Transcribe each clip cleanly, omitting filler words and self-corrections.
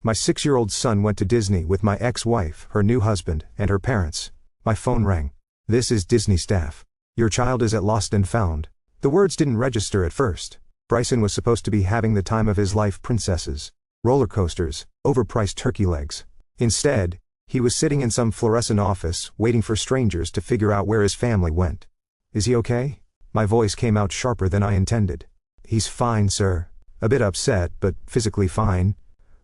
My 6-year-old son went to Disney with my ex-wife, her new husband, and her parents. My phone rang. This is Disney staff. Your child is at Lost and Found. The words didn't register at first. Bryson was supposed to be having the time of his life, princesses, roller coasters, overpriced turkey legs. Instead, he was sitting in some fluorescent office, waiting for strangers to figure out where his family went. Is he okay? My voice came out sharper than I intended. He's fine, sir. A bit upset, but physically fine.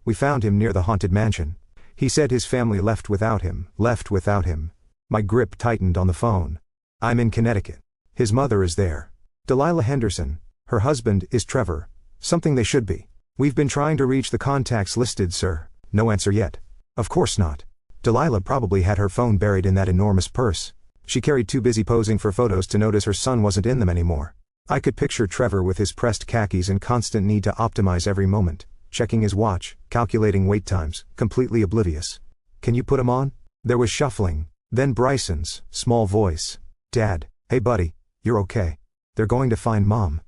We found him near the haunted mansion. He said his family left without him. My grip tightened on the phone. I'm in Connecticut. His mother is there. Delilah Henderson. Her husband is Trevor. Something they should be. We've been trying to reach the contacts listed, sir. No answer yet. Of course not. Delilah probably had her phone buried in that enormous purse. She carried too busy posing for photos to notice her son wasn't in them anymore. I could picture Trevor with his pressed khakis and constant need to optimize every moment, checking his watch, calculating wait times, completely oblivious. Can you put him on? There was shuffling, then Bryson's small voice. Dad, hey buddy, you're okay. They're going to find Mom.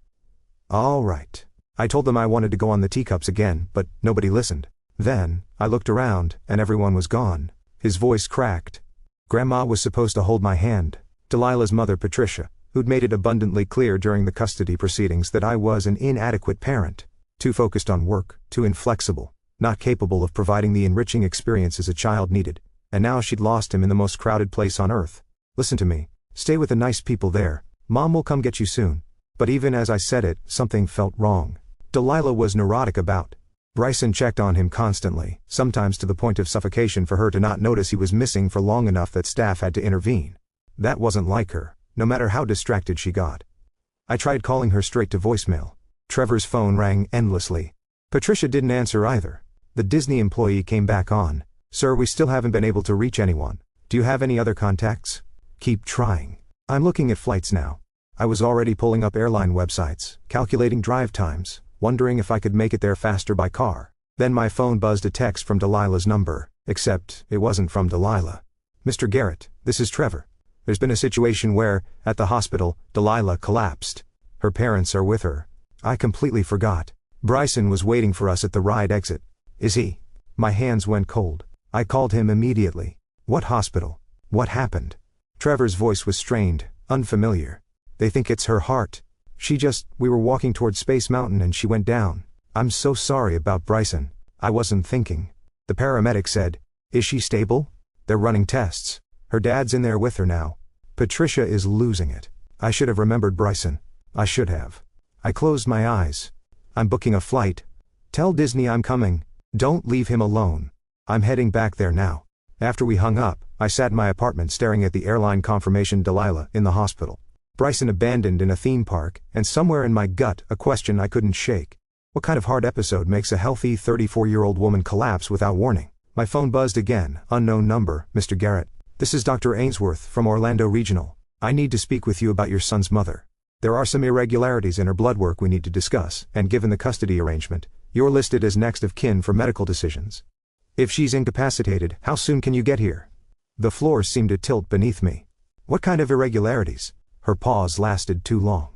All right. I told them I wanted to go on the teacups again, but nobody listened. Then, I looked around, and everyone was gone. His voice cracked. Grandma was supposed to hold my hand. Delilah's mother, Patricia, who'd made it abundantly clear during the custody proceedings that I was an inadequate parent. Too focused on work, too inflexible, not capable of providing the enriching experiences a child needed. And now she'd lost him in the most crowded place on earth. Listen to me. Stay with the nice people there. Mom will come get you soon. But even as I said it, something felt wrong. Delilah was neurotic about Bryson. Checked on him constantly, sometimes to the point of suffocation for her to not notice he was missing for long enough that staff had to intervene. That wasn't like her, no matter how distracted she got. I tried calling her straight to voicemail. Trevor's phone rang endlessly. Patricia didn't answer either. The Disney employee came back on. Sir, we still haven't been able to reach anyone. Do you have any other contacts? Keep trying. I'm looking at flights now. I was already pulling up airline websites, calculating drive times, wondering if I could make it there faster by car. Then my phone buzzed a text from Delilah's number, except it wasn't from Delilah. Mr. Garrett, this is Trevor. There's been a situation where, at the hospital, Delilah collapsed. Her parents are with her. I completely forgot. Bryson was waiting for us at the ride exit. Is he? My hands went cold. I called him immediately. What hospital? What happened? Trevor's voice was strained, unfamiliar. They think it's her heart. We were walking towards Space Mountain and she went down. I'm so sorry about Bryson. I wasn't thinking. The paramedic said, is she stable? They're running tests. Her dad's in there with her now. Patricia is losing it. I should have remembered Bryson. I should have. I closed my eyes. I'm booking a flight. Tell Disney I'm coming. Don't leave him alone. I'm heading back there now. After we hung up, I sat in my apartment staring at the airline confirmation Delilah in the hospital. Bryson abandoned in a theme park, and somewhere in my gut a question I couldn't shake. What kind of hard episode makes a healthy 34-year-old woman collapse without warning? My phone buzzed again. Unknown number. Mr. Garrett. This is Dr. Ainsworth from Orlando Regional. I need to speak with you about your son's mother. There are some irregularities in her blood work we need to discuss, and given the custody arrangement, you're listed as next of kin for medical decisions. If she's incapacitated, how soon can you get here? The floor seemed to tilt beneath me. What kind of irregularities? Her pause lasted too long.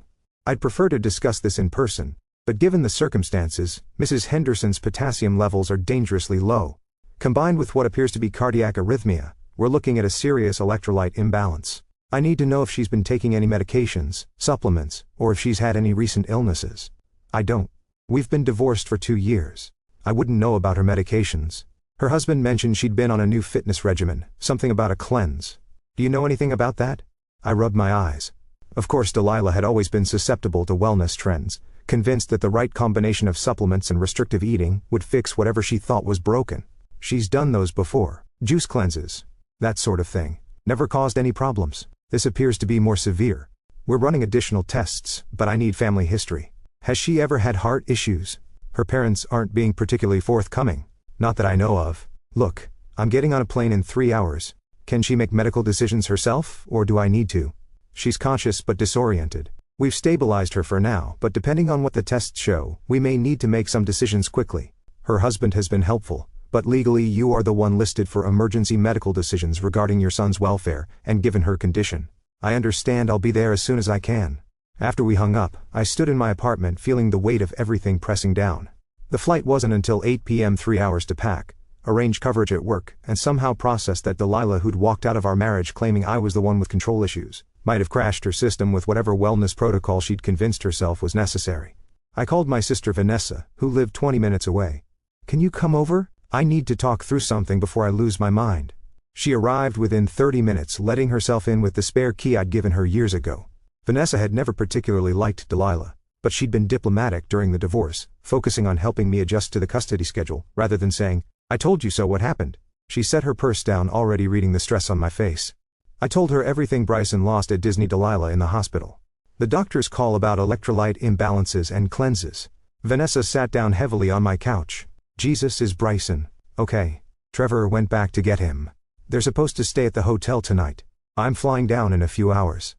I'd prefer to discuss this in person, but given the circumstances, Mrs. Henderson's potassium levels are dangerously low. Combined with what appears to be cardiac arrhythmia, we're looking at a serious electrolyte imbalance. I need to know if she's been taking any medications, supplements, or if she's had any recent illnesses. I don't. We've been divorced for 2 years. I wouldn't know about her medications. Her husband mentioned she'd been on a new fitness regimen, something about a cleanse. Do you know anything about that? I rubbed my eyes. Of course, Delilah had always been susceptible to wellness trends, convinced that the right combination of supplements and restrictive eating would fix whatever she thought was broken. She's done those before. Juice cleanses. That sort of thing. Never caused any problems. This appears to be more severe. We're running additional tests, but I need family history. Has she ever had heart issues? Her parents aren't being particularly forthcoming. Not that I know of. Look, I'm getting on a plane in 3 hours. Can she make medical decisions herself, or do I need to? She's conscious but disoriented. We've stabilized her for now, but depending on what the tests show, we may need to make some decisions quickly. Her husband has been helpful, but legally you are the one listed for emergency medical decisions regarding your son's welfare, and given her condition. I understand. I'll be there as soon as I can. After we hung up, I stood in my apartment feeling the weight of everything pressing down. The flight wasn't until 8 p.m. 3 hours to pack, arrange coverage at work, and somehow process that Delilah, who'd walked out of our marriage claiming I was the one with control issues, might have crashed her system with whatever wellness protocol she'd convinced herself was necessary. I called my sister Vanessa, who lived 20 minutes away. "Can you come over? I need to talk through something before I lose my mind." She arrived within 30 minutes, letting herself in with the spare key I'd given her years ago. Vanessa had never particularly liked Delilah, but she'd been diplomatic during the divorce, focusing on helping me adjust to the custody schedule, rather than saying, "I told you so, what happened?" She set her purse down, already reading the stress on my face. I told her everything Bryson lost at Disney, Delilah in the hospital, the doctor's call about electrolyte imbalances and cleanses. Vanessa sat down heavily on my couch. "Jesus, is Bryson okay?" "Trevor went back to get him. They're supposed to stay at the hotel tonight. I'm flying down in a few hours.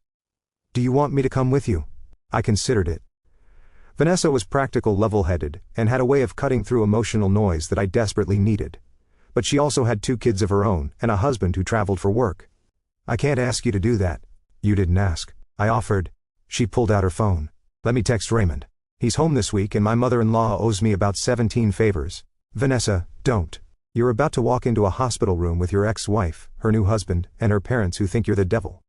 Do you want me to come with you?" I considered it. Vanessa was practical, level-headed, and had a way of cutting through emotional noise that I desperately needed. But she also had 2 kids of her own and a husband who traveled for work. "I can't ask you to do that." "You didn't ask," I offered. She pulled out her phone. "Let me text Raymond. He's home this week and my mother-in-law owes me about 17 favors. "Vanessa, don't. You're about to walk into a hospital room with your ex-wife, her new husband, and her parents who think you're the devil.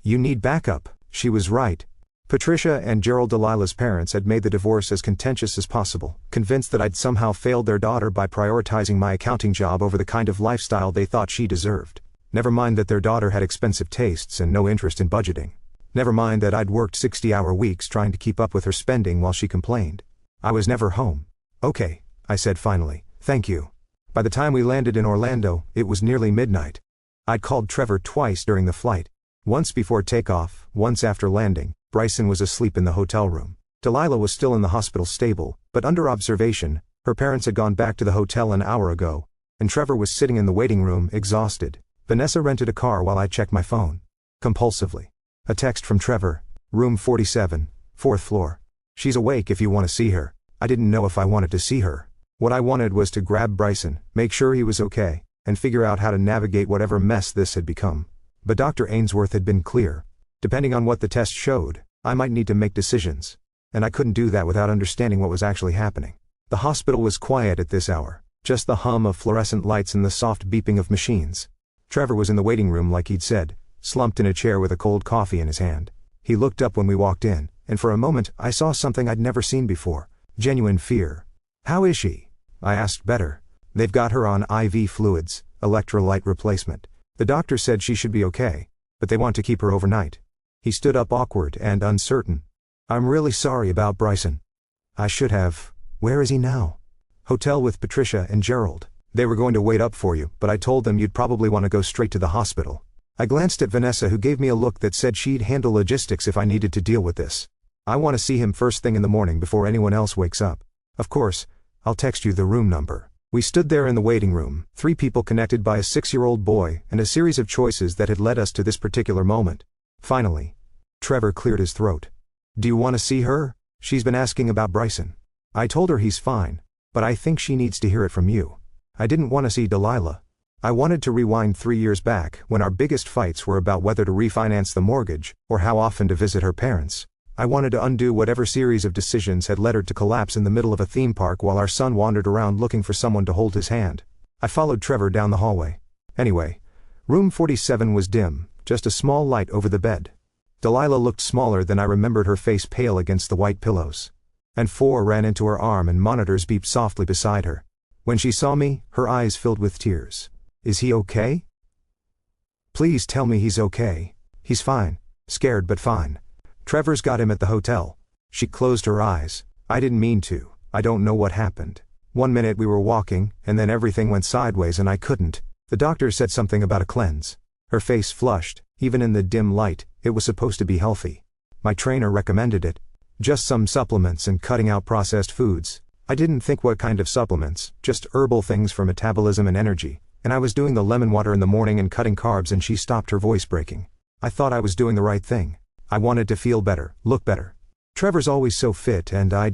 You need backup." She was right. Patricia and Gerald, Delilah's parents, had made the divorce as contentious as possible, convinced that I'd somehow failed their daughter by prioritizing my accounting job over the kind of lifestyle they thought she deserved. Never mind that their daughter had expensive tastes and no interest in budgeting. Never mind that I'd worked 60-hour weeks trying to keep up with her spending while she complained. I was never home. "Okay," I said finally, "thank you." By the time we landed in Orlando, it was nearly midnight. I'd called Trevor twice during the flight. Once before takeoff, once after landing. Bryson was asleep in the hotel room. Delilah was still in the hospital stable, but under observation. Her parents had gone back to the hotel an hour ago, and Trevor was sitting in the waiting room, exhausted. Vanessa rented a car while I checked my phone. Compulsively. A text from Trevor. "Room 47, 4th floor. She's awake if you want to see her." I didn't know if I wanted to see her. What I wanted was to grab Bryson, make sure he was okay, and figure out how to navigate whatever mess this had become. But Dr. Ainsworth had been clear. Depending on what the test showed, I might need to make decisions. And I couldn't do that without understanding what was actually happening. The hospital was quiet at this hour, just the hum of fluorescent lights and the soft beeping of machines. Trevor was in the waiting room like he'd said, slumped in a chair with a cold coffee in his hand. He looked up when we walked in, and for a moment I saw something I'd never seen before. Genuine fear. "How is she?" I asked. "Better. They've got her on IV fluids, electrolyte replacement. The doctor said she should be okay, but they want to keep her overnight." He stood up, awkward and uncertain. "I'm really sorry about Bryson." I should have. "Where is he now?" "Hotel with Patricia and Gerald. They were going to wait up for you, but I told them you'd probably want to go straight to the hospital." I glanced at Vanessa, who gave me a look that said she'd handle logistics if I needed to deal with this. "I want to see him first thing in the morning before anyone else wakes up." "Of course, I'll text you the room number." We stood there in the waiting room, 3 people connected by a 6-year-old boy and a series of choices that had led us to this particular moment. Finally, Trevor cleared his throat. "Do you want to see her? She's been asking about Bryson." I told her he's fine, but I think she needs to hear it from you. I didn't want to see Delilah. I wanted to rewind 3 years back, when our biggest fights were about whether to refinance the mortgage, or how often to visit her parents. I wanted to undo whatever series of decisions had led her to collapse in the middle of a theme park while our son wandered around looking for someone to hold his hand. I followed Trevor down the hallway. Anyway, room 47 was dim, just a small light over the bed. Delilah looked smaller than I remembered, her face pale against the white pillows. And 4 ran into her arm and monitors beeped softly beside her. When she saw me, her eyes filled with tears. "Is he okay? Please tell me he's okay." "He's fine. Scared but fine. Trevor's got him at the hotel." She closed her eyes. "I didn't mean to. I don't know what happened. One minute we were walking, and then everything went sideways and I couldn't. The doctor said something about a cleanse." Her face flushed. Even in the dim light, it was supposed to be healthy. "My trainer recommended it. Just some supplements and cutting out processed foods." I didn't think what kind of supplements, just herbal things for metabolism and energy. And I was doing the lemon water in the morning and cutting carbs, and she stopped, her voice breaking. I thought I was doing the right thing. I wanted to feel better, look better. Trevor's always so fit, and I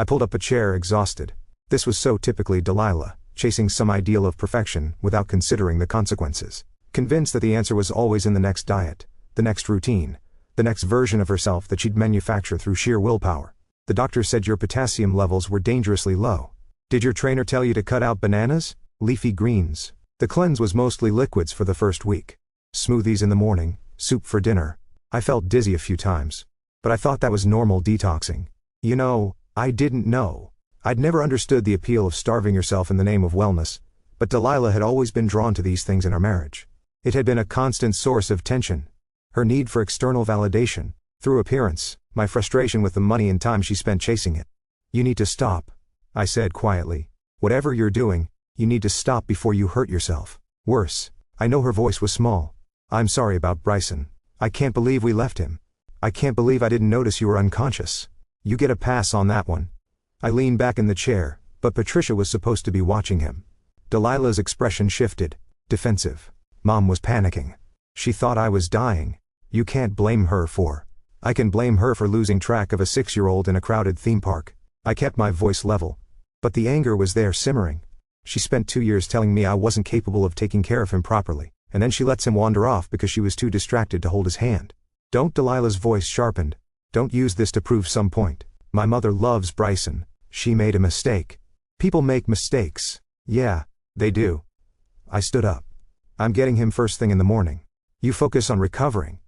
pulled up a chair, exhausted. This was so typically Delilah, chasing some ideal of perfection without considering the consequences. Convinced that the answer was always in the next diet, the next routine, the next version of herself that she'd manufacture through sheer willpower. The doctor said your potassium levels were dangerously low. Did your trainer tell you to cut out bananas, leafy greens? The cleanse was mostly liquids for the first week. Smoothies in the morning, soup for dinner. I felt dizzy a few times. But I thought that was normal detoxing. You know, I didn't know. I'd never understood the appeal of starving yourself in the name of wellness, but Delilah had always been drawn to these things in our marriage. It had been a constant source of tension. Her need for external validation, through appearance, my frustration with the money and time she spent chasing it. You need to stop, I said quietly. Whatever you're doing, you need to stop before you hurt yourself. Worse, I know her voice was small. I'm sorry about Bryson. I can't believe we left him. I can't believe I didn't notice you were unconscious. You get a pass on that one. I leaned back in the chair, but Patricia was supposed to be watching him. Delilah's expression shifted, defensive. Mom was panicking. She thought I was dying. You can't blame her for. I can blame her for losing track of a 6-year-old in a crowded theme park. I kept my voice level. But the anger was there simmering. She spent 2 years telling me I wasn't capable of taking care of him properly, and then she lets him wander off because she was too distracted to hold his hand. Don't. Delilah's voice sharpened. Don't use this to prove some point. My mother loves Bryson. She made a mistake. People make mistakes. Yeah, they do. I stood up. I'm getting him first thing in the morning. You focus on recovering.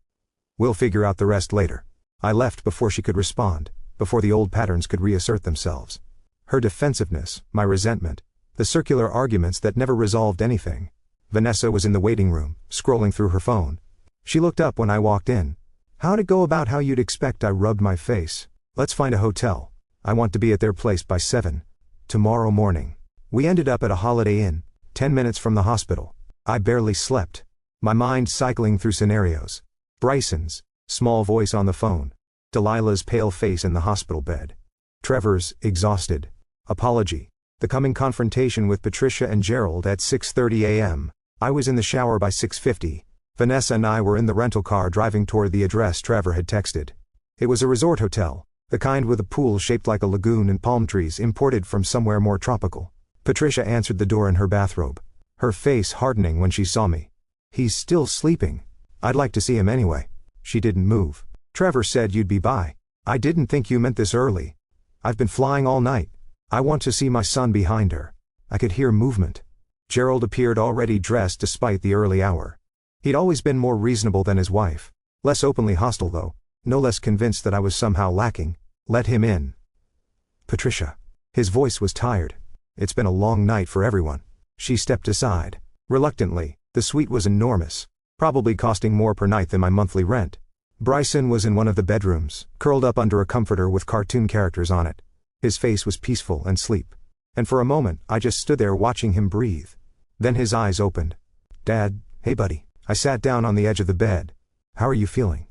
We'll figure out the rest later. I left before she could respond, before the old patterns could reassert themselves. Her defensiveness, my resentment, the circular arguments that never resolved anything. Vanessa was in the waiting room, scrolling through her phone. She looked up when I walked in. How'd it go? About how you'd expect. I rubbed my face. Let's find a hotel. I want to be at their place by 7 tomorrow morning. We ended up at a Holiday Inn, 10 minutes from the hospital. I barely slept. My mind cycling through scenarios. Bryson's small voice on the phone. Delilah's pale face in the hospital bed. Trevor's exhausted apology. The coming confrontation with Patricia and Gerald at 6:30 a.m. I was in the shower by 6:50. Vanessa and I were in the rental car driving toward the address Trevor had texted. It was a resort hotel, the kind with a pool shaped like a lagoon and palm trees imported from somewhere more tropical. Patricia answered the door in her bathrobe, her face hardening when she saw me. He's still sleeping. I'd like to see him anyway. She didn't move. Trevor said you'd be by. I didn't think you meant this early. I've been flying all night. I want to see my son. Behind her. I could hear movement. Gerald appeared already dressed despite the early hour. He'd always been more reasonable than his wife. Less openly hostile though, no less convinced that I was somehow lacking. Let him in. Patricia. His voice was tired. It's been a long night for everyone. She stepped aside. Reluctantly. The suite was enormous. Probably costing more per night than my monthly rent. Bryson was in one of the bedrooms, curled up under a comforter with cartoon characters on it. His face was peaceful and asleep. And for a moment, I just stood there watching him breathe. Then his eyes opened. Dad, hey buddy. I sat down on the edge of the bed. How are you feeling?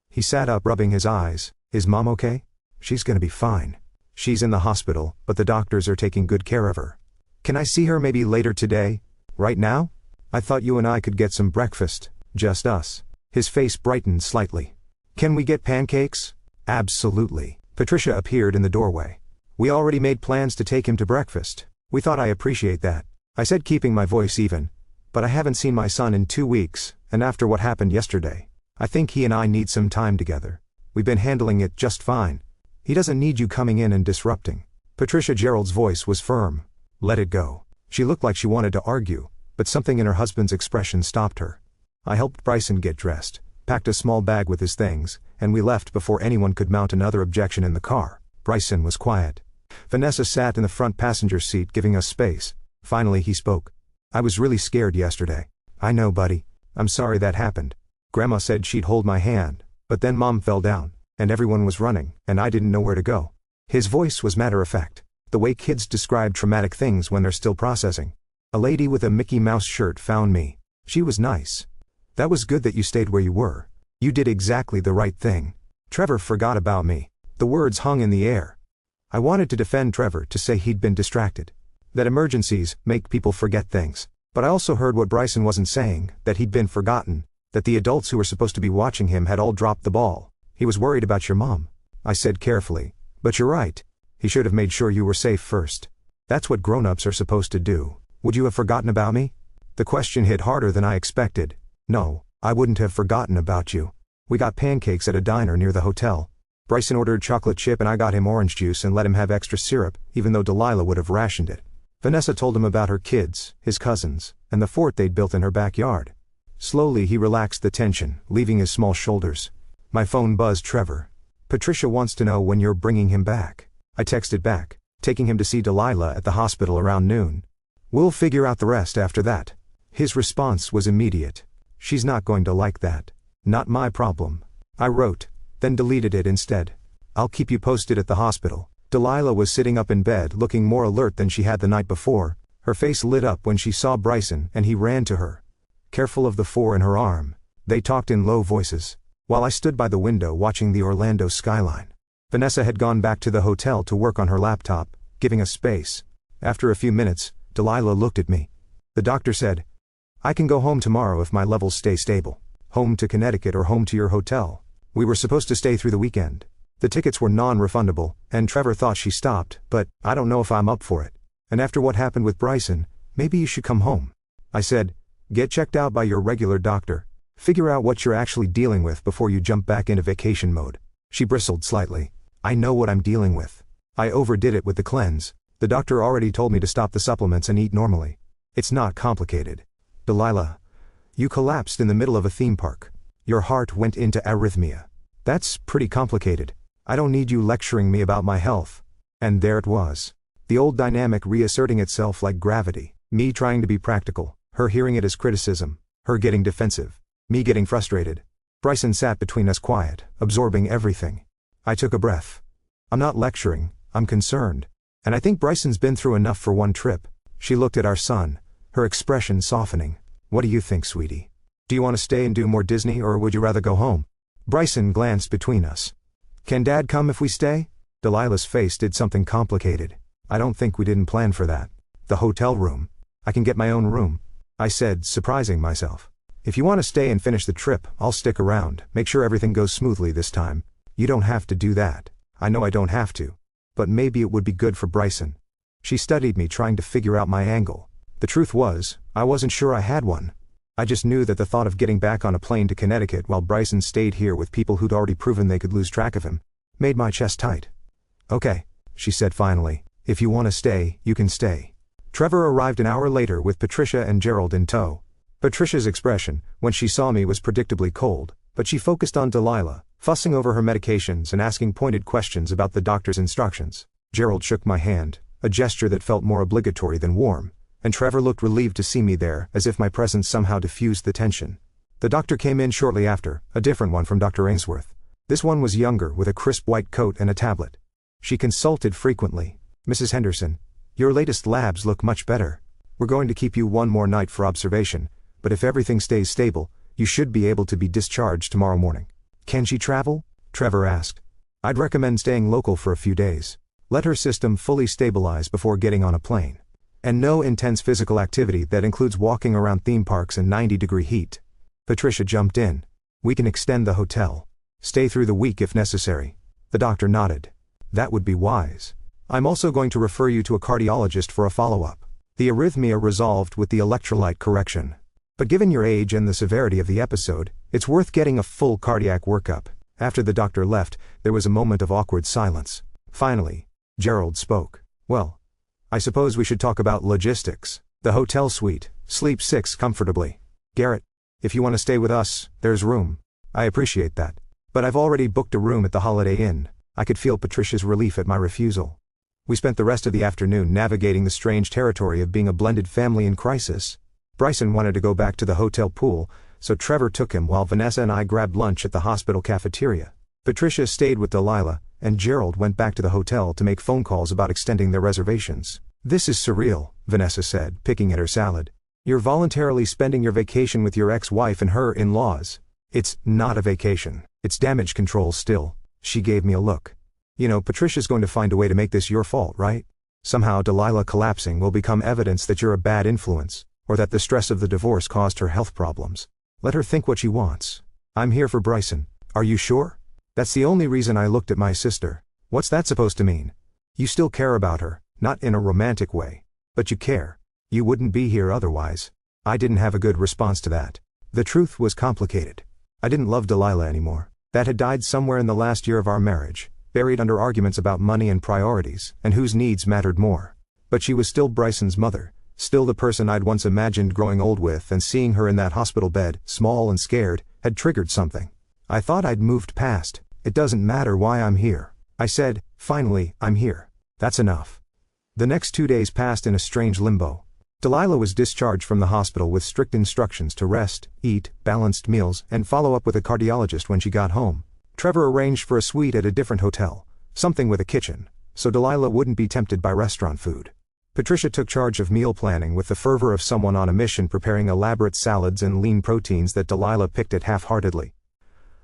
He sat up, rubbing his eyes. Is Mom okay? She's gonna be fine. She's in the hospital, but the doctors are taking good care of her. Can I see her maybe later today? Right now? I thought you and I could get some breakfast, just us. His face brightened slightly. Can we get pancakes? Absolutely. Patricia appeared in the doorway. We already made plans to take him to breakfast. We thought I appreciate that. I said, keeping my voice even. But I haven't seen my son in 2 weeks, and after what happened yesterday, I think he and I need some time together. We've been handling it just fine. He doesn't need you coming in and disrupting. Patricia. Gerald's voice was firm. Let it go. She looked like she wanted to argue, but something in her husband's expression stopped her. I helped Bryson get dressed, packed a small bag with his things, and we left before anyone could mount another objection in the car. Bryson was quiet. Vanessa sat in the front passenger seat giving us space. Finally he spoke. I was really scared yesterday. I know, buddy. I'm sorry that happened. Grandma said she'd hold my hand, but then Mom fell down, and everyone was running, and I didn't know where to go. His voice was matter-of-fact, the way kids describe traumatic things when they're still processing. A lady with a Mickey Mouse shirt found me. She was nice. That was good that you stayed where you were. You did exactly the right thing. Trevor forgot about me. The words hung in the air. I wanted to defend Trevor, to say he'd been distracted. That emergencies make people forget things. But I also heard what Bryson wasn't saying, that he'd been forgotten, that the adults who were supposed to be watching him had all dropped the ball. He was worried about your mom. I said carefully, but you're right. He should have made sure you were safe first. That's what grown-ups are supposed to do. Would you have forgotten about me? The question hit harder than I expected. No, I wouldn't have forgotten about you. We got pancakes at a diner near the hotel. Bryson ordered chocolate chip and I got him orange juice and let him have extra syrup, even though Delilah would have rationed it. Vanessa told him about her kids, his cousins, and the fort they'd built in her backyard. Slowly he relaxed the tension, leaving his small shoulders. My phone buzzed. Trevor. Patricia wants to know when you're bringing him back. I texted back, taking him to see Delilah at the hospital around noon. We'll figure out the rest after that. His response was immediate. She's not going to like that. Not my problem. I wrote, then deleted it instead. I'll keep you posted at the hospital. Delilah was sitting up in bed looking more alert than she had the night before. Her face lit up when she saw Bryson and he ran to her. Careful of the 4 in her arm. They talked in low voices, while I stood by the window watching the Orlando skyline. Vanessa had gone back to the hotel to work on her laptop, giving us space. After a few minutes, Delilah looked at me. The doctor said, I can go home tomorrow if my levels stay stable. Home to Connecticut or home to your hotel. We were supposed to stay through the weekend. The tickets were non-refundable, and Trevor thought she stopped, but I don't know if I'm up for it. And after what happened with Bryson, maybe you should come home. I said, get checked out by your regular doctor. Figure out what you're actually dealing with before you jump back into vacation mode. She bristled slightly. I know what I'm dealing with. I overdid it with the cleanse. The doctor already told me to stop the supplements and eat normally. It's not complicated. Delilah, you collapsed in the middle of a theme park. Your heart went into arrhythmia. That's pretty complicated. I don't need you lecturing me about my health. And there it was. The old dynamic reasserting itself like gravity. Me trying to be practical, her hearing it as criticism, her getting defensive, me getting frustrated. Bryson sat between us quiet, absorbing everything. I took a breath. I'm not lecturing, I'm concerned. And I think Bryson's been through enough for one trip. She looked at our son, her expression softening. What do you think, sweetie? Do you want to stay and do more Disney or would you rather go home? Bryson glanced between us. Can Dad come if we stay? Delilah's face did something complicated. I don't think we didn't plan for that. The hotel room. I can get my own room. I said, surprising myself. If you want to stay and finish the trip, I'll stick around, make sure everything goes smoothly this time. You don't have to do that. I know I don't have to. But maybe it would be good for Bryson. She studied me trying to figure out my angle. The truth was, I wasn't sure I had one. I just knew that the thought of getting back on a plane to Connecticut while Bryson stayed here with people who'd already proven they could lose track of him, made my chest tight. Okay, she said finally, if you want to stay, you can stay. Trevor arrived an hour later with Patricia and Gerald in tow. Patricia's expression, when she saw me, was predictably cold, but she focused on Delilah, fussing over her medications and asking pointed questions about the doctor's instructions. Gerald shook my hand, a gesture that felt more obligatory than warm, and Trevor looked relieved to see me there, as if my presence somehow diffused the tension. The doctor came in shortly after, a different one from Dr. Ainsworth. This one was younger, with a crisp white coat and a tablet. She consulted frequently. Mrs. Henderson, your latest labs look much better. We're going to keep you one more night for observation, but if everything stays stable, you should be able to be discharged tomorrow morning. Can she travel? Trevor asked. I'd recommend staying local for a few days. Let her system fully stabilize before getting on a plane. And no intense physical activity that includes walking around theme parks in 90-degree heat. Patricia jumped in. We can extend the hotel. Stay through the week if necessary. The doctor nodded. That would be wise. I'm also going to refer you to a cardiologist for a follow-up. The arrhythmia resolved with the electrolyte correction. But given your age and the severity of the episode, it's worth getting a full cardiac workup. After the doctor left, there was a moment of awkward silence. Finally, Gerald spoke. Well, I suppose we should talk about logistics. The hotel suite, sleep 6 comfortably. Garrett, if you want to stay with us, there's room. I appreciate that. But I've already booked a room at the Holiday Inn. I could feel Patricia's relief at my refusal. We spent the rest of the afternoon navigating the strange territory of being a blended family in crisis. Bryson wanted to go back to the hotel pool, so Trevor took him while Vanessa and I grabbed lunch at the hospital cafeteria. Patricia stayed with Delilah, and Gerald went back to the hotel to make phone calls about extending their reservations. This is surreal, Vanessa said, picking at her salad. You're voluntarily spending your vacation with your ex-wife and her in-laws. It's not a vacation. It's damage control still. She gave me a look. You know, Patricia's going to find a way to make this your fault, right? Somehow Delilah collapsing will become evidence that you're a bad influence, or that the stress of the divorce caused her health problems. Let her think what she wants. I'm here for Bryson. Are you sure? That's the only reason I looked at my sister. What's that supposed to mean? You still care about her, not in a romantic way. But you care. You wouldn't be here otherwise. I didn't have a good response to that. The truth was complicated. I didn't love Delilah anymore. that had died somewhere in the last year of our marriage, buried under arguments about money and priorities, and whose needs mattered more. But she was still Bryson's mother, still the person I'd once imagined growing old with, and seeing her in that hospital bed, small and scared, had triggered something. I thought I'd moved past. It doesn't matter why I'm here, I said. Finally, I'm here. That's enough. The next 2 days passed in a strange limbo. Delilah was discharged from the hospital with strict instructions to rest, eat balanced meals, and follow up with a cardiologist when she got home. Trevor arranged for a suite at a different hotel, something with a kitchen, so Delilah wouldn't be tempted by restaurant food. Patricia took charge of meal planning with the fervor of someone on a mission, preparing elaborate salads and lean proteins that Delilah picked at half-heartedly.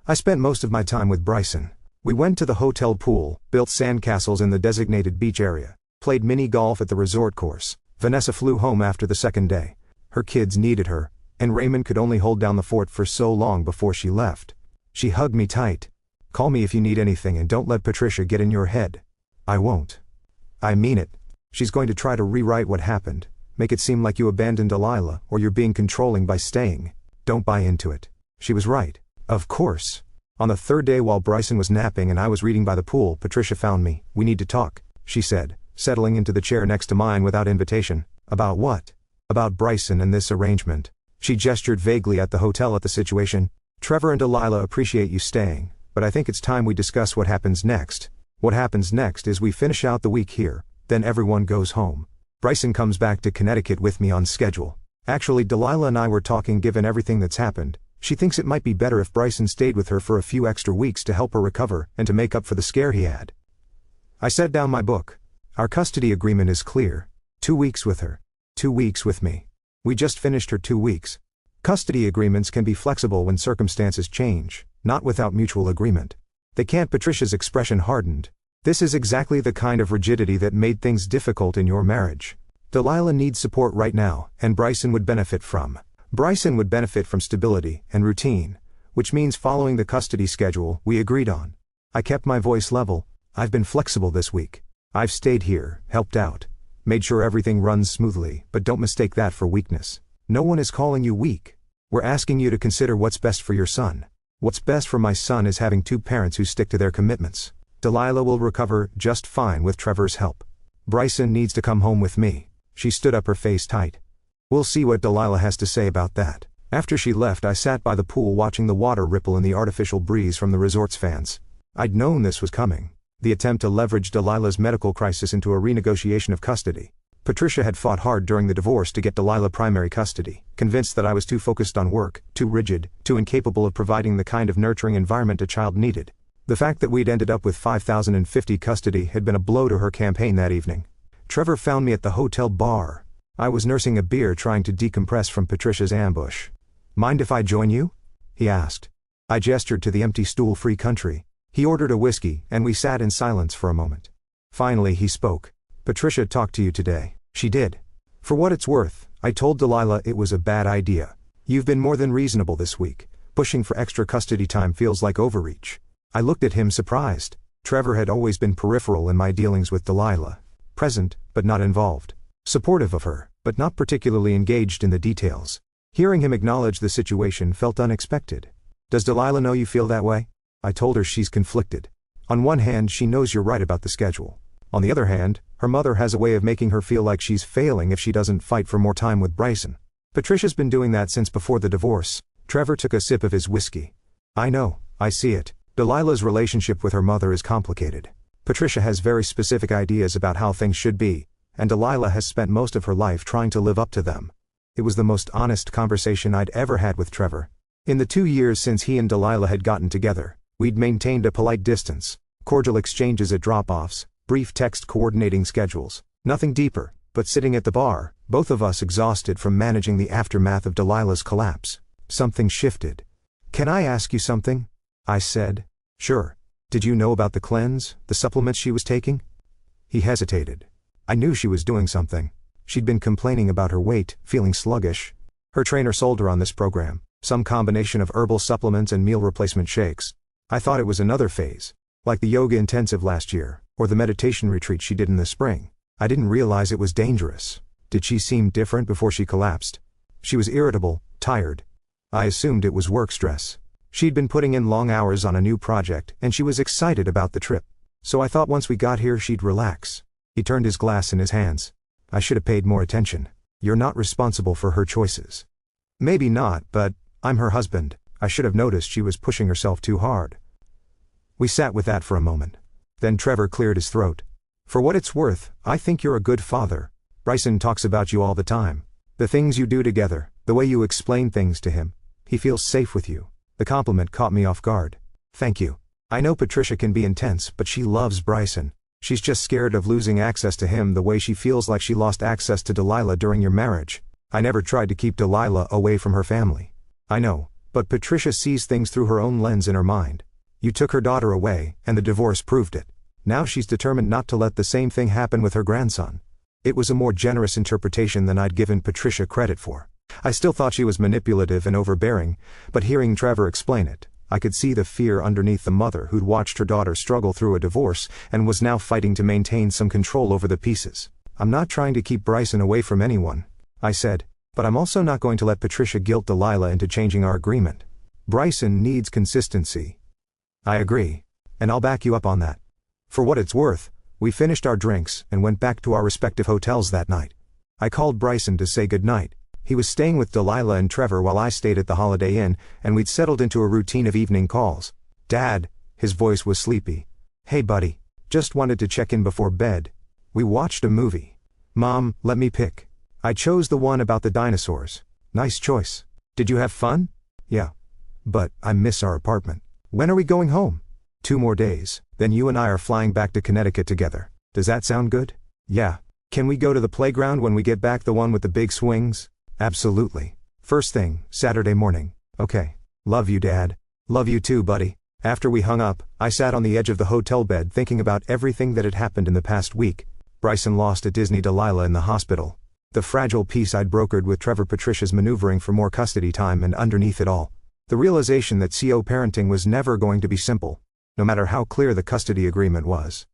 I spent most of my time with Bryson. We went to the hotel pool, built sandcastles in the designated beach area, played mini golf at the resort course. Vanessa flew home after the second day. Her kids needed her, and Raymond could only hold down the fort for so long before she left. She hugged me tight. Call me if you need anything and don't let Patricia get in your head. I won't. I mean it. She's going to try to rewrite what happened, make it seem like you abandoned Delilah or you're being controlling by staying. Don't buy into it. She was right. Of course. On the third day, while Bryson was napping and I was reading by the pool, Patricia found me. We need to talk, she said, settling into the chair next to mine without invitation. About what? About Bryson and this arrangement. She gestured vaguely at the hotel, at the situation. Trevor and Delilah appreciate you staying, but I think it's time we discuss what happens next. What happens next is we finish out the week here, then everyone goes home. Bryson comes back to Connecticut with me on schedule. Actually, Delilah and I were talking, given everything that's happened. She thinks it might be better if Bryson stayed with her for a few extra weeks to help her recover and to make up for the scare he had. I set down my book. Our custody agreement is clear. 2 weeks with her. 2 weeks with me. We just finished her 2 weeks. Custody agreements can be flexible when circumstances change, not without mutual agreement. They can't. Patricia's expression hardened. This is exactly the kind of rigidity that made things difficult in your marriage. Delilah needs support right now, and Bryson would benefit from stability and routine, which means following the custody schedule we agreed on. I kept my voice level. I've been flexible this week. I've stayed here, helped out, made sure everything runs smoothly, but don't mistake that for weakness. No one is calling you weak. We're asking you to consider what's best for your son. What's best for my son is having 2 parents who stick to their commitments. Delilah will recover just fine with Trevor's help. Bryson needs to come home with me. She stood up, her face tight. We'll see what Delilah has to say about that. After she left, I sat by the pool watching the water ripple in the artificial breeze from the resort's fans. I'd known this was coming. The attempt to leverage Delilah's medical crisis into a renegotiation of custody. Patricia had fought hard during the divorce to get Delilah primary custody, convinced that I was too focused on work, too rigid, too incapable of providing the kind of nurturing environment a child needed. The fact that we'd ended up with 5,050 custody had been a blow to her campaign that evening. Trevor found me at the hotel bar. I was nursing a beer, trying to decompress from Patricia's ambush. Mind if I join you? He asked. I gestured to the empty stool-free country. He ordered a whiskey, and we sat in silence for a moment. Finally he spoke. Patricia talked to you today. She did. For what it's worth, I told Delilah it was a bad idea. You've been more than reasonable this week. Pushing for extra custody time feels like overreach. I looked at him, surprised. Trevor had always been peripheral in my dealings with Delilah. Present, but not involved. Supportive of her, but not particularly engaged in the details. Hearing him acknowledge the situation felt unexpected. Does Delilah know you feel that way? I told her she's conflicted. On one hand, she knows you're right about the schedule. On the other hand, her mother has a way of making her feel like she's failing if she doesn't fight for more time with Bryson. Patricia's been doing that since before the divorce. Trevor took a sip of his whiskey. I know, I see it. Delilah's relationship with her mother is complicated. Patricia has very specific ideas about how things should be, and Delilah has spent most of her life trying to live up to them. It was the most honest conversation I'd ever had with Trevor. In the 2 years since he and Delilah had gotten together, we'd maintained a polite distance, cordial exchanges at drop-offs, brief text coordinating schedules. Nothing deeper, but sitting at the bar, both of us exhausted from managing the aftermath of Delilah's collapse. Something shifted. Can I ask you something? I said. Sure. Did you know about the cleanse, the supplements she was taking? He hesitated. I knew she was doing something. She'd been complaining about her weight, feeling sluggish. Her trainer sold her on this program, some combination of herbal supplements and meal replacement shakes. I thought it was another phase, like the yoga intensive last year, or the meditation retreat she did in the spring. I didn't realize it was dangerous. Did she seem different before she collapsed? She was irritable, tired. I assumed it was work stress. She'd been putting in long hours on a new project, and she was excited about the trip. So I thought once we got here she'd relax. He turned his glass in his hands. I should have paid more attention. You're not responsible for her choices. Maybe not, but I'm her husband. I should have noticed she was pushing herself too hard. We sat with that for a moment. Then Trevor cleared his throat. For what it's worth, I think you're a good father. Bryson talks about you all the time. The things you do together, the way you explain things to him. He feels safe with you. The compliment caught me off guard. Thank you. I know Patricia can be intense, but she loves Bryson. She's just scared of losing access to him the way she feels like she lost access to Delilah during your marriage. I never tried to keep Delilah away from her family. I know, but Patricia sees things through her own lens in her mind. You took her daughter away, and the divorce proved it. Now she's determined not to let the same thing happen with her grandson. It was a more generous interpretation than I'd given Patricia credit for. I still thought she was manipulative and overbearing, but hearing Trevor explain it, I could see the fear underneath the mother who'd watched her daughter struggle through a divorce and was now fighting to maintain some control over the pieces. I'm not trying to keep Bryson away from anyone, I said, but I'm also not going to let Patricia guilt Delilah into changing our agreement. Bryson needs consistency. I agree, and I'll back you up on that. For what it's worth, we finished our drinks and went back to our respective hotels that night. I called Bryson to say goodnight. He was staying with Delilah and Trevor while I stayed at the Holiday Inn, and we'd settled into a routine of evening calls. Dad, his voice was sleepy. Hey buddy, just wanted to check in before bed. We watched a movie. Mom, let me pick. I chose the one about the dinosaurs. Nice choice. Did you have fun? Yeah. But I miss our apartment. When are we going home? 2 more days, then you and I are flying back to Connecticut together. Does that sound good? Yeah. Can we go to the playground when we get back, the one with the big swings? Absolutely. First thing, Saturday morning. Okay. Love you, Dad. Love you too, buddy. After we hung up, I sat on the edge of the hotel bed thinking about everything that had happened in the past week. Bryson lost at Disney, Delilah in the hospital. The fragile peace I'd brokered with Trevor, Patricia's maneuvering for more custody time, and underneath it all, the realization that CO parenting was never going to be simple, no matter how clear the custody agreement was.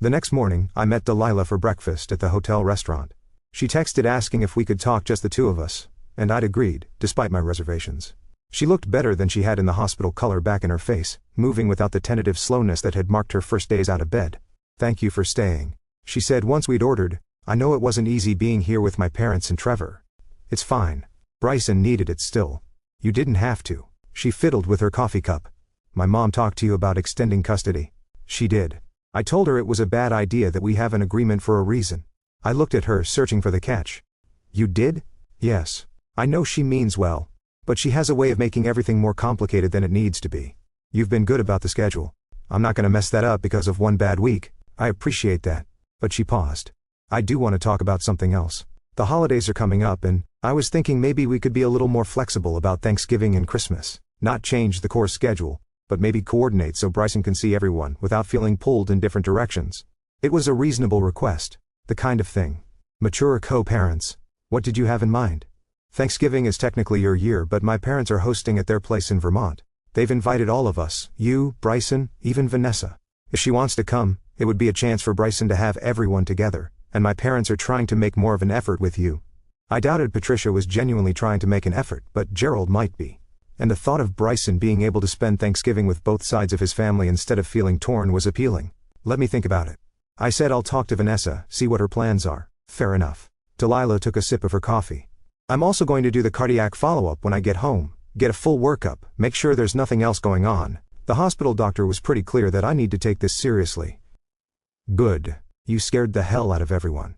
The next morning, I met Delilah for breakfast at the hotel restaurant. She texted asking if we could talk, just the two of us, and I'd agreed, despite my reservations. She looked better than she had in the hospital, color back in her face, moving without the tentative slowness that had marked her first days out of bed. Thank you for staying, she said once we'd ordered. I know it wasn't easy being here with my parents and Trevor. It's fine. Bryson needed it still. You didn't have to. She fiddled with her coffee cup. My mom talked to you about extending custody. She did. I told her it was a bad idea, that we have an agreement for a reason. I looked at her, searching for the catch. You did? Yes. I know she means well, but she has a way of making everything more complicated than it needs to be. You've been good about the schedule. I'm not going to mess that up because of one bad week. I appreciate that. But she paused. I do want to talk about something else. The holidays are coming up, and I was thinking maybe we could be a little more flexible about Thanksgiving and Christmas. Not change the core schedule, but maybe coordinate so Bryson can see everyone without feeling pulled in different directions. It was a reasonable request. The kind of thing. Mature co-parents. What did you have in mind? Thanksgiving is technically your year, but my parents are hosting at their place in Vermont. They've invited all of us, you, Bryson, even Vanessa. If she wants to come, it would be a chance for Bryson to have everyone together, and my parents are trying to make more of an effort with you. I doubted Patricia was genuinely trying to make an effort, but Gerald might be. And the thought of Bryson being able to spend Thanksgiving with both sides of his family instead of feeling torn was appealing. Let me think about it. I said I'll talk to Vanessa, see what her plans are. Fair enough. Delilah took a sip of her coffee. I'm also going to do the cardiac follow-up when I get home, get a full workup, make sure there's nothing else going on. The hospital doctor was pretty clear that I need to take this seriously. Good. You scared the hell out of everyone.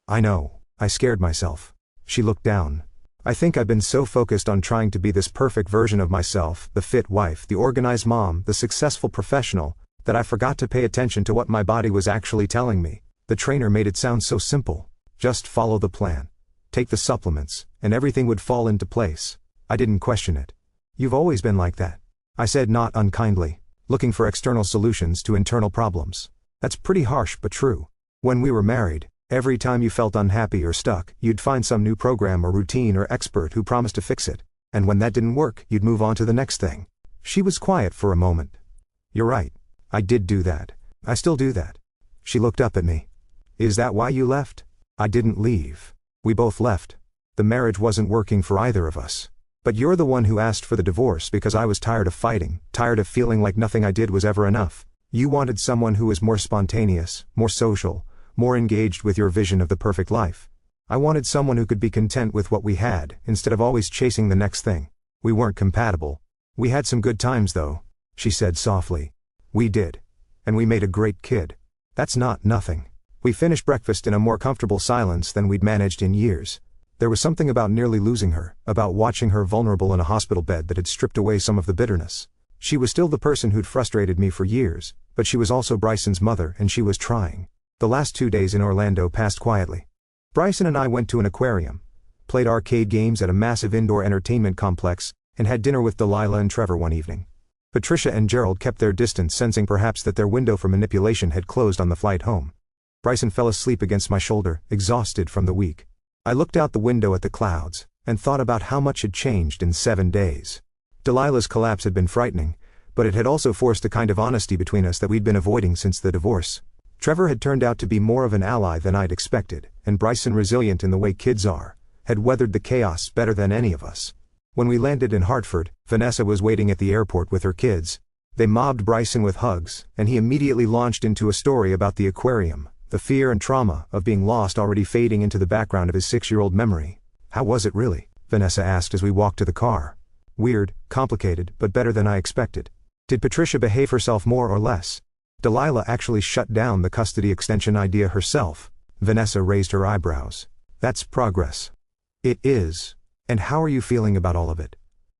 I know, I scared myself. She looked down. I think I've been so focused on trying to be this perfect version of myself, the fit wife, the organized mom, the successful professional, that I forgot to pay attention to what my body was actually telling me. The trainer made it sound so simple. Just follow the plan. Take the supplements, and everything would fall into place. I didn't question it. You've always been like that, I said, not unkindly, looking for external solutions to internal problems. That's pretty harsh but true. When we were married, every time you felt unhappy or stuck, you'd find some new program or routine or expert who promised to fix it. And when that didn't work, you'd move on to the next thing. She was quiet for a moment. You're right. I did do that. I still do that. She looked up at me. Is that why you left? I didn't leave. We both left. The marriage wasn't working for either of us. But you're the one who asked for the divorce because I was tired of fighting, tired of feeling like nothing I did was ever enough. You wanted someone who was more spontaneous, more social, more engaged with your vision of the perfect life. I wanted someone who could be content with what we had, instead of always chasing the next thing. We weren't compatible. We had some good times though, she said softly. We did. And we made a great kid. That's not nothing. We finished breakfast in a more comfortable silence than we'd managed in years. There was something about nearly losing her, about watching her vulnerable in a hospital bed that had stripped away some of the bitterness. She was still the person who'd frustrated me for years, but she was also Bryson's mother and she was trying. The last 2 days in Orlando passed quietly. Bryson and I went to an aquarium, played arcade games at a massive indoor entertainment complex, and had dinner with Delilah and Trevor one evening. Patricia and Gerald kept their distance, sensing perhaps that their window for manipulation had closed on the flight home. Bryson fell asleep against my shoulder, exhausted from the week. I looked out the window at the clouds, and thought about how much had changed in 7 days. Delilah's collapse had been frightening, but it had also forced a kind of honesty between us that we'd been avoiding since the divorce. Trevor had turned out to be more of an ally than I'd expected, and Bryson, resilient in the way kids are, had weathered the chaos better than any of us. When we landed in Hartford, Vanessa was waiting at the airport with her kids. They mobbed Bryson with hugs, and he immediately launched into a story about the aquarium, the fear and trauma of being lost already fading into the background of his 6-year-old memory. How was it really? Vanessa asked as we walked to the car. Weird, complicated, but better than I expected. Did Patricia behave herself more or less? Delilah actually shut down the custody extension idea herself. Vanessa raised her eyebrows. That's progress. It is. And how are you feeling about all of it?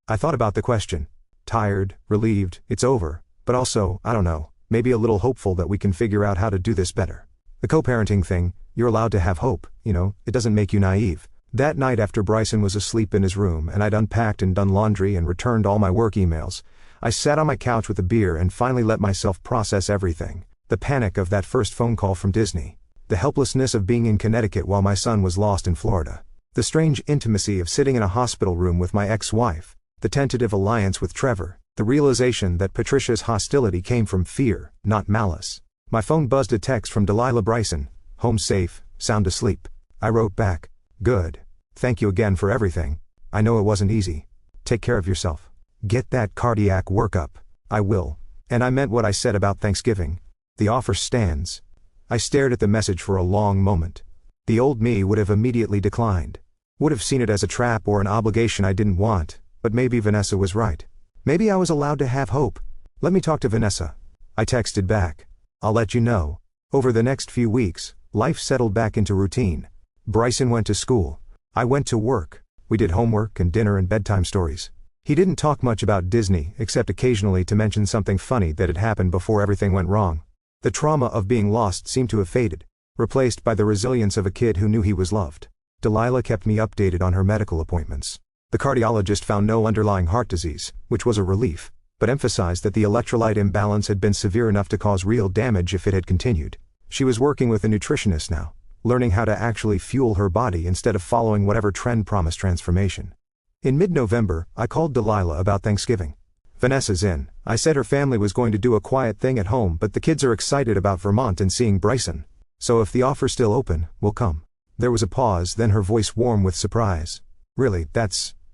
I thought about the question. Tired, relieved, it's over, but also, I don't know, maybe a little hopeful that we can figure out how to do this better. The co-parenting thing, you're allowed to have hope, it doesn't make you naive. That night after Bryson was asleep in his room and I'd unpacked and done laundry and returned all my work emails, I sat on my couch with a beer and finally let myself process everything. The panic of that first phone call from Disney. The helplessness of being in Connecticut while my son was lost in Florida. The strange intimacy of sitting in a hospital room with my ex-wife. The tentative alliance with Trevor. The realization that Patricia's hostility came from fear, not malice. My phone buzzed a text from Delilah. Bryson, home safe, sound asleep. I wrote back, good. Thank you again for everything. I know it wasn't easy. Take care of yourself. Get that cardiac workup. I will. And I meant what I said about Thanksgiving. The offer stands. I stared at the message for a long moment. The old me would have immediately declined. Would have seen it as a trap or an obligation I didn't want, but maybe Vanessa was right. Maybe I was allowed to have hope. Let me talk to Vanessa. I texted back. I'll let you know. Over the next few weeks, life settled back into routine. Bryson went to school. I went to work. We did homework and dinner and bedtime stories. He didn't talk much about Disney, except occasionally to mention something funny that had happened before everything went wrong. The trauma of being lost seemed to have faded, replaced by the resilience of a kid who knew he was loved. Delilah kept me updated on her medical appointments. The cardiologist found no underlying heart disease, which was a relief, but emphasized that the electrolyte imbalance had been severe enough to cause real damage if it had continued. She was working with a nutritionist now, learning how to actually fuel her body instead of following whatever trend promised transformation. In mid-November, I called Delilah about Thanksgiving. Vanessa's in. I said her family was going to do a quiet thing at home, but the kids are excited about Vermont and seeing Bryson. So if the offer's still open, we'll come. There was a pause, then her voice warm with surprise. Really,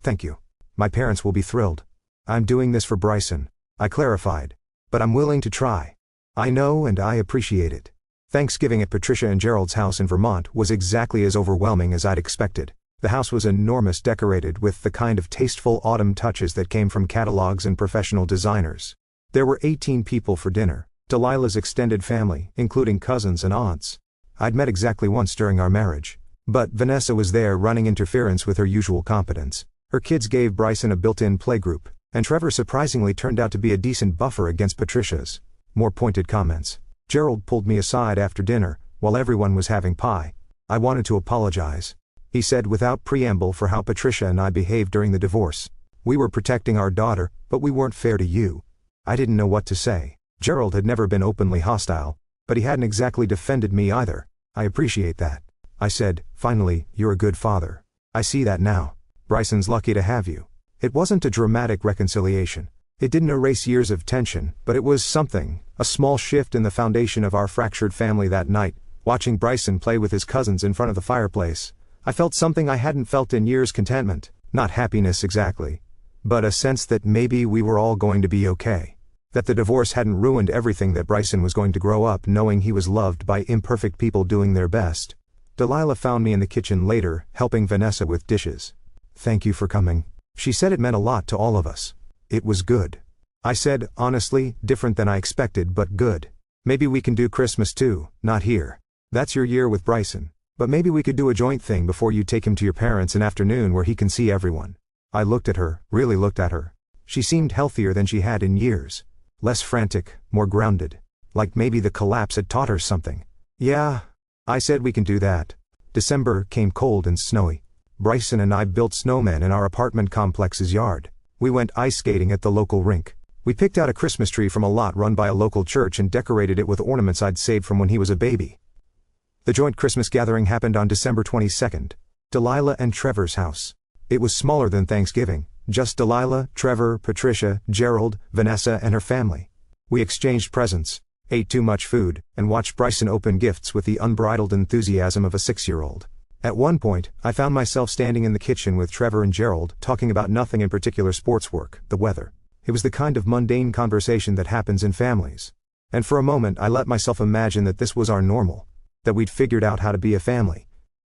thank you. My parents will be thrilled. I'm doing this for Bryson, I clarified. But I'm willing to try. I know and I appreciate it. Thanksgiving at Patricia and Gerald's house in Vermont was exactly as overwhelming as I'd expected. The house was enormous, decorated with the kind of tasteful autumn touches that came from catalogs and professional designers. There were 18 people for dinner, Delilah's extended family, including cousins and aunts. I'd met exactly once during our marriage. But Vanessa was there, running interference with her usual competence. Her kids gave Bryson a built-in playgroup, and Trevor surprisingly turned out to be a decent buffer against Patricia's more pointed comments. Gerald pulled me aside after dinner, while everyone was having pie. I wanted to apologize, he said without preamble, for how Patricia and I behaved during the divorce. We were protecting our daughter, but we weren't fair to you. I didn't know what to say. Gerald had never been openly hostile, but he hadn't exactly defended me either. I appreciate that. I said, finally, you're a good father. I see that now. Bryson's lucky to have you. It wasn't a dramatic reconciliation. It didn't erase years of tension, but it was something, a small shift in the foundation of our fractured family. That night, watching Bryson play with his cousins in front of the fireplace, I felt something I hadn't felt in years: contentment. Not happiness exactly, but a sense that maybe we were all going to be okay. That the divorce hadn't ruined everything, that Bryson was going to grow up knowing he was loved by imperfect people doing their best. Delilah found me in the kitchen later, helping Vanessa with dishes. "Thank you for coming." She said it meant a lot to all of us. It was good. I said, honestly, different than I expected, but good. "Maybe we can do Christmas too, not here. That's your year with Bryson. But maybe we could do a joint thing before you take him to your parents an afternoon where he can see everyone." I looked at her, really looked at her. She seemed healthier than she had in years. Less frantic, more grounded. Like maybe the collapse had taught her something. "Yeah," I said, "we can do that." December came cold and snowy. Bryson and I built snowmen in our apartment complex's yard. We went ice skating at the local rink. We picked out a Christmas tree from a lot run by a local church and decorated it with ornaments I'd saved from when he was a baby. The joint Christmas gathering happened on December 22nd. Delilah and Trevor's house. It was smaller than Thanksgiving, just Delilah, Trevor, Patricia, Gerald, Vanessa and her family. We exchanged presents, ate too much food, and watched Bryson open gifts with the unbridled enthusiasm of a 6-year-old. At one point, I found myself standing in the kitchen with Trevor and Gerald, talking about nothing in particular: sports, work, the weather. It was the kind of mundane conversation that happens in families. And for a moment I let myself imagine that this was our normal. That we'd figured out how to be a family.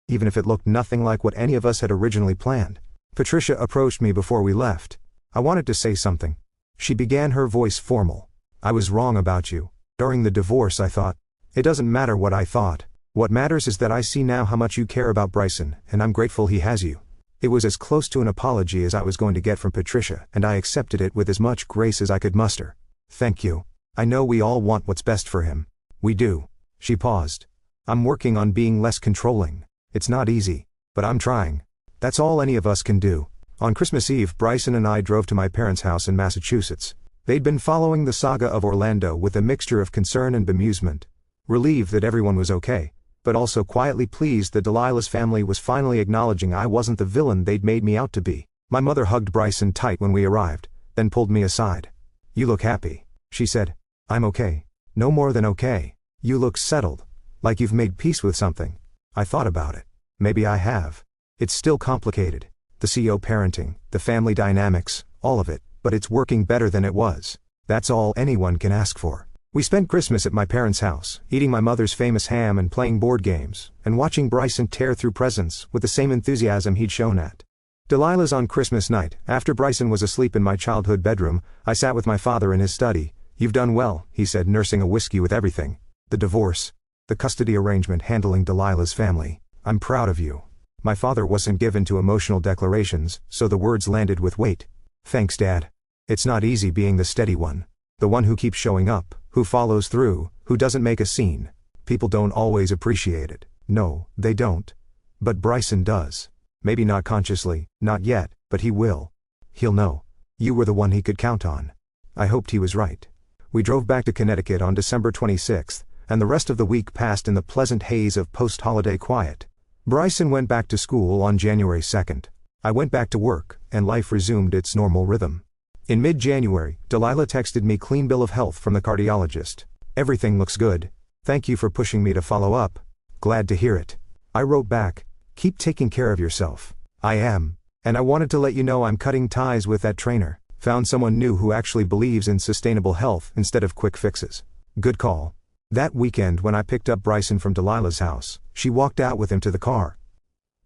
Even if it looked nothing like what any of us had originally planned. Patricia approached me before we left. I wanted to say something. She began, her voice formal. "I was wrong about you. During the divorce I thought." "It doesn't matter what I thought. What matters is that I see now how much you care about Bryson, and I'm grateful he has you." It was as close to an apology as I was going to get from Patricia, and I accepted it with as much grace as I could muster. "Thank you. I know we all want what's best for him. We do." She paused. "I'm working on being less controlling. It's not easy, but I'm trying. That's all any of us can do." On Christmas Eve, Bryson and I drove to my parents' house in Massachusetts. They'd been following the saga of Orlando with a mixture of concern and bemusement. Relieved that everyone was okay, but also quietly pleased that Delilah's family was finally acknowledging I wasn't the villain they'd made me out to be. My mother hugged Bryson tight when we arrived, then pulled me aside. "You look happy," she said. "I'm okay. No more than okay. You look settled. Like you've made peace with something." I thought about it. Maybe I have. It's still complicated. The CO parenting, the family dynamics, all of it, but it's working better than it was. That's all anyone can ask for. We spent Christmas at my parents' house, eating my mother's famous ham and playing board games, and watching Bryson tear through presents with the same enthusiasm he'd shown at Delilah's on Christmas night. After Bryson was asleep in my childhood bedroom, I sat with my father in his study. "You've done well," he said, nursing a whiskey with everything. "The divorce, the custody arrangement, handling Delilah's family. I'm proud of you." My father wasn't given to emotional declarations, so the words landed with weight. "Thanks, Dad. It's not easy being the steady one. The one who keeps showing up, who follows through, who doesn't make a scene. People don't always appreciate it. No, they don't. But Bryson does. Maybe not consciously, not yet, but he will. He'll know. You were the one he could count on." I hoped he was right. We drove back to Connecticut on December 26th, and the rest of the week passed in the pleasant haze of post-holiday quiet. Bryson went back to school on January 2nd. I went back to work, and life resumed its normal rhythm. In mid-January, Delilah texted me clean bill of health from the cardiologist. "Everything looks good. Thank you for pushing me to follow up. Glad to hear it." I wrote back, "Keep taking care of yourself." "I am. And I wanted to let you know I'm cutting ties with that trainer. Found someone new who actually believes in sustainable health instead of quick fixes. Good call." That weekend when I picked up Bryson from Delilah's house, she walked out with him to the car.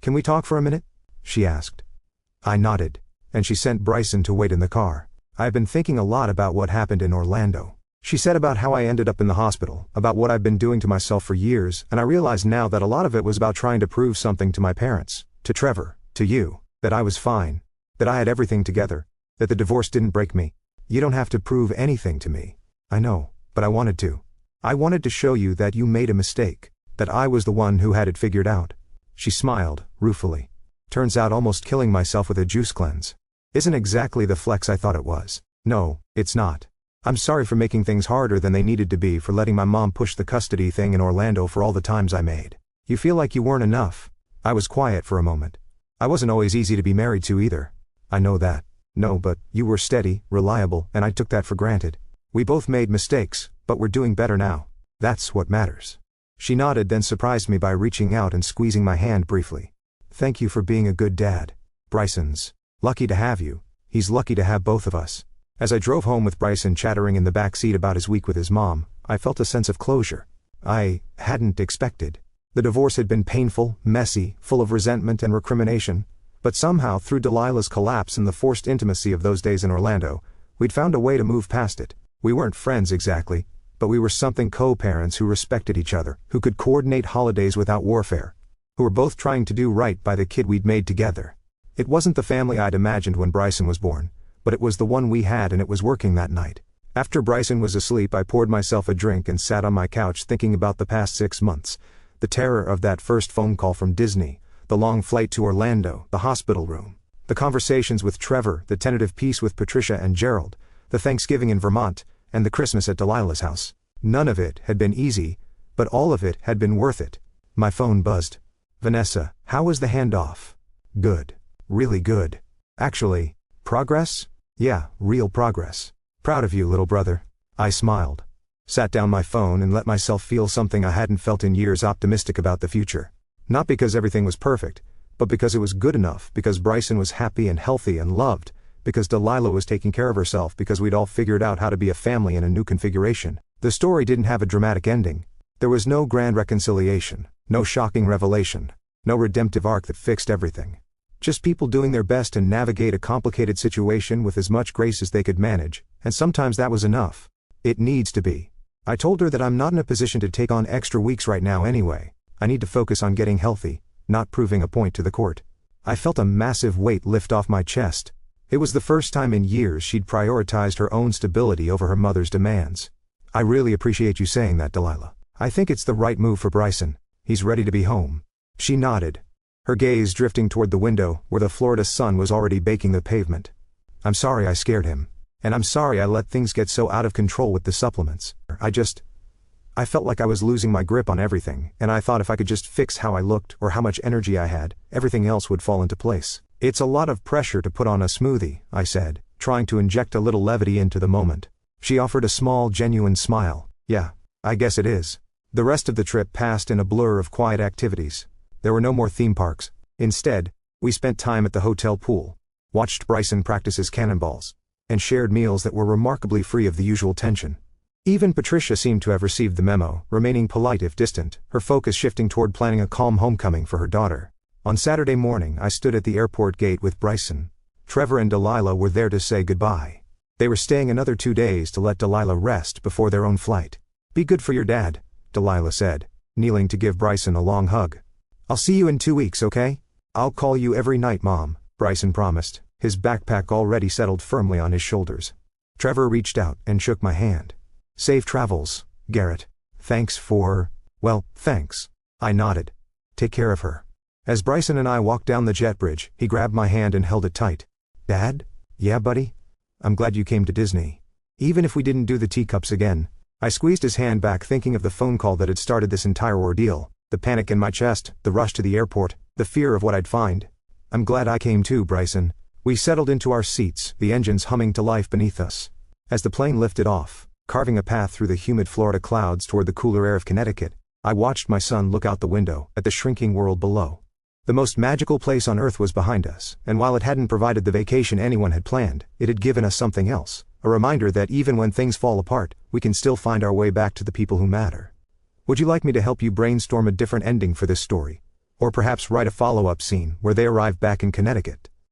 "Can we talk for a minute?" she asked. I nodded, and she sent Bryson to wait in the car. "I've been thinking a lot about what happened in Orlando." She said, "About how I ended up in the hospital, about what I've been doing to myself for years, and I realize now that a lot of it was about trying to prove something to my parents, to Trevor, to you, that I was fine, that I had everything together, that the divorce didn't break me. You don't have to prove anything to me. I know, but I wanted to. I wanted to show you that you made a mistake, that I was the one who had it figured out." She smiled, ruefully. "Turns out almost killing myself with a juice cleanse isn't exactly the flex I thought it was. No, it's not. I'm sorry for making things harder than they needed to be, for letting my mom push the custody thing in Orlando, for all the times I made. You feel like you weren't enough." I was quiet for a moment. "I wasn't always easy to be married to either. I know that. No, but you were steady, reliable, and I took that for granted. We both made mistakes, but we're doing better now. That's what matters." She nodded, then surprised me by reaching out and squeezing my hand briefly. "Thank you for being a good dad. Bryson's Lucky to have you. He's lucky to have both of us. As I drove home with Bryson chattering in the back seat about his week with his mom, I felt a sense of closure I hadn't expected. The divorce had been painful, messy, full of resentment and recrimination, but somehow through Delilah's collapse and the forced intimacy of those days in Orlando, we'd found a way to move past it. We weren't friends exactly, but we were something co-parents who respected each other, who could coordinate holidays without warfare, who were both trying to do right by the kid we'd made together. It wasn't the family I'd imagined when Bryson was born, but it was the one we had, and it was working that night. After Bryson was asleep, I poured myself a drink and sat on my couch thinking about the past 6 months, the terror of that first phone call from Disney, the long flight to Orlando, the hospital room, the conversations with Trevor, the tentative peace with Patricia and Gerald, the Thanksgiving in Vermont, and the Christmas at Delilah's house. None of it had been easy, but all of it had been worth it. My phone buzzed. Vanessa, how was the handoff? Good. Really good. Actually, progress? Yeah, real progress. Proud of you, little brother. I smiled. Sat down my phone and let myself feel something I hadn't felt in years, optimistic about the future. Not because everything was perfect, but because it was good enough, because Bryson was happy and healthy and loved, because Delilah was taking care of herself, because we'd all figured out how to be a family in a new configuration. The story didn't have a dramatic ending. There was no grand reconciliation, no shocking revelation, no redemptive arc that fixed everything. Just people doing their best to navigate a complicated situation with as much grace as they could manage, and sometimes that was enough. It needs to be. I told her that I'm not in a position to take on extra weeks right now anyway. I need to focus on getting healthy, not proving a point to the court. I felt a massive weight lift off my chest. It was the first time in years she'd prioritized her own stability over her mother's demands. I really appreciate you saying that, Delilah. I think it's the right move for Bryson. He's ready to be home. She nodded, her gaze drifting toward the window where the Florida sun was already baking the pavement. I'm sorry I scared him. And I'm sorry I let things get so out of control with the supplements. I felt like I was losing my grip on everything, and I thought if I could just fix how I looked or how much energy I had, everything else would fall into place. It's a lot of pressure to put on a smoothie, I said, trying to inject a little levity into the moment. She offered a small, genuine smile. Yeah, I guess it is. The rest of the trip passed in a blur of quiet activities. There were no more theme parks. Instead, we spent time at the hotel pool, watched Bryson practice his cannonballs, and shared meals that were remarkably free of the usual tension. Even Patricia seemed to have received the memo, remaining polite if distant, her focus shifting toward planning a calm homecoming for her daughter. On Saturday morning, I stood at the airport gate with Bryson. Trevor and Delilah were there to say goodbye. They were staying another 2 days to let Delilah rest before their own flight. Be good for your dad, Delilah said, kneeling to give Bryson a long hug. I'll see you in 2 weeks, okay? I'll call you every night, Mom, Bryson promised, his backpack already settled firmly on his shoulders. Trevor reached out and shook my hand. Safe travels, Garrett. Thanks. I nodded. Take care of her. As Bryson and I walked down the jet bridge, he grabbed my hand and held it tight. Dad? Yeah, buddy? I'm glad you came to Disney. Even if we didn't do the teacups again. I squeezed his hand back, thinking of the phone call that had started this entire ordeal, the panic in my chest, the rush to the airport, the fear of what I'd find. I'm glad I came too, Bryson. We settled into our seats, the engines humming to life beneath us. As the plane lifted off, carving a path through the humid Florida clouds toward the cooler air of Connecticut, I watched my son look out the window at the shrinking world below. The most magical place on earth was behind us, and while it hadn't provided the vacation anyone had planned, it had given us something else, a reminder that even when things fall apart, we can still find our way back to the people who matter. Would you like me to help you brainstorm a different ending for this story? Or perhaps write a follow-up scene where they arrive back in Connecticut?